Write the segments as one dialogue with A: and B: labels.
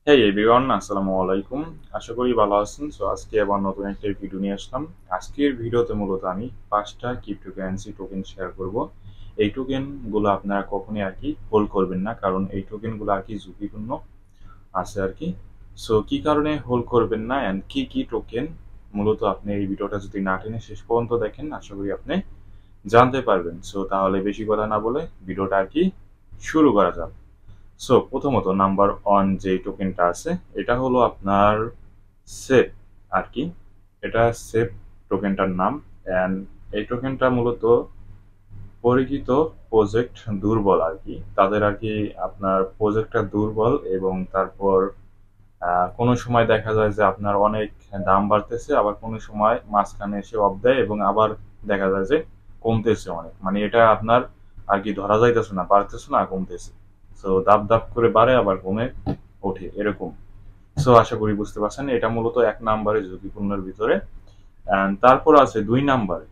A: হেই everyone, আসসালামু আলাইকুম। আশা করি ভালো আছেন। সো আজকে আবার নতুন একটা ভিডিও নিয়ে আসলাম। আজকের ভিডিওতে মূলত আমি 5টা ক্রিপ্টোকারেন্সি টোকেন শেয়ার করব। এই টোকেনগুলো আপনারা কখনোই হোল্ড করবেন না, কারণ এই টোকেনগুলো ঝুঁকিপূর্ণ আছে সো কি কারণে হোল্ড করবেন না অ্যান্ড কি কি টোকেন, মূলত আপনি এই ভিডিওটা যদি না টেনে শেষ পর্যন্ত দেখেন, আশা করি আপনি জানতে পারবেন। সো তাহলে বেশি কথা না বলে ভিডিওটা শুরু করা যাক। সো প্রথমত নাম্বার ওয়ান যে টোকেনটা আছে, এটা হলো আপনার সেপ আর কি এটা সেপ টোকেনটার নাম। অ্যান্ড এই টোকেনটা মূলত পরিচিত প্রজেক্ট দুর্বল তাদের আপনার প্রজেক্টটা দুর্বল, এবং তারপর কোনো সময় দেখা যায় যে আপনার অনেক দাম বাড়তেছে, আবার কোনো সময় মাঝখানে এসে অফ দেয়, এবং আবার দেখা যায় যে কমতেছে অনেক, মানে এটা আপনার ধরা যাইতেছে না, বাড়তেছে না কমতেছে। সো দাপ দাপ করে বাড়ে আবার কমে ওঠে এরকম। সো আশা করি বুঝতে পারছেন, এটা মূলত 1 নম্বরে ঝুঁকিপূর্ণের ভিতরে। তারপর আছে 2 নম্বরে,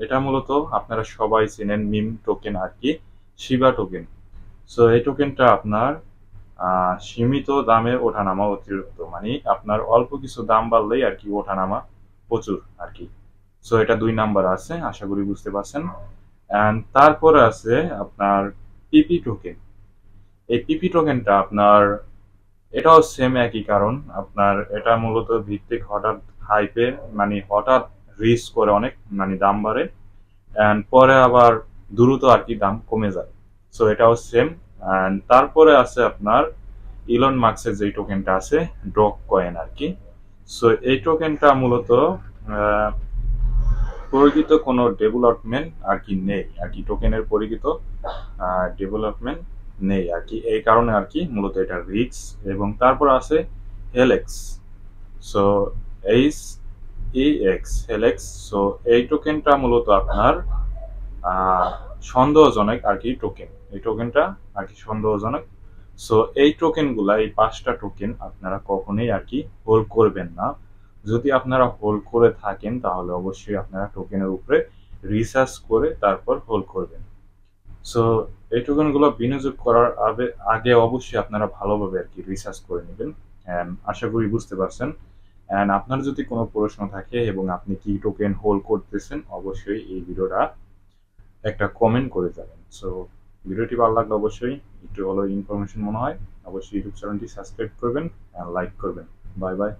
A: এটা মূলত আপনারা সবাই চেনেন মিম টোকেন শিবা টোকেন। সো এই টোকেনটা আপনার সীমিত দামে ওঠানামা অতিরিক্ত, মানে আপনার অল্প কিছু দাম বাড়লেই ওঠানামা প্রচুর আর কি। সো এটা 2 নাম্বার আছে, আশা করি বুঝতে পারছেন। তারপরে আছে আপনার পিপি টোকেন। এই পিপি টোকেনটা আপনার, এটাও সেম একই কারণ। আপনার এটা মূলত ভিত্তিক হঠাৎ হাইপে, মানে হঠাৎ রিস্ক করে অনেক, মানে দাম বাড়ে, অ্যান্ড পরে আবার দ্রুত দাম কমে যায়। সো এটাও সেম। অ্যান্ড তারপরে আছে আপনার ইলন মার্কসের যে টোকেনটা আছে, ডগ কয়েন সো এই টোকেনটা মূলত আহ, পরিচিত কোনো ডেভেলপমেন্ট নেই টোকেনের পরিচিত ডেভেলপমেন্ট নেই এই কারণে মূলত এটা রিস্ক। এবং তারপর আছে Helex. So H E X Helex. So এই টোকেনটা মূলত আপনার আহ, সন্দেহজনক টোকেন। এই টোকেনটা সন্দেহজনক। সো এই টোকেনগুলা, এই 5টা টোকেন আপনারা কখনোই হোল্ড করবেন না। যদি আপনারা হোল্ড করে থাকেন, তাহলে অবশ্যই আপনারা টোকেনের উপরে রিসার্চ করে তারপর হোল্ড করবেন। সো এই টোকেনগুলো বিনিয়োগ করার আগে অবশ্যই আপনারা ভালোভাবে রিসার্চ করে নেবেন। আশা করি বুঝতে পারছেন। আপনার যদি কোনো প্রশ্ন থাকে এবং আপনি কি টোকেন হোল্ড করতেছেন, অবশ্যই এই ভিডিওটা একটা কমেন্ট করে যাবেন। সো ভিডিওটি ভালো লাগলে অবশ্যই, একটু হলো ইনফরমেশন মনে হয়, অবশ্যই ইউটিউব চ্যানেলটি সাবস্ক্রাইব করবেন, লাইক করবেন। Bye bye.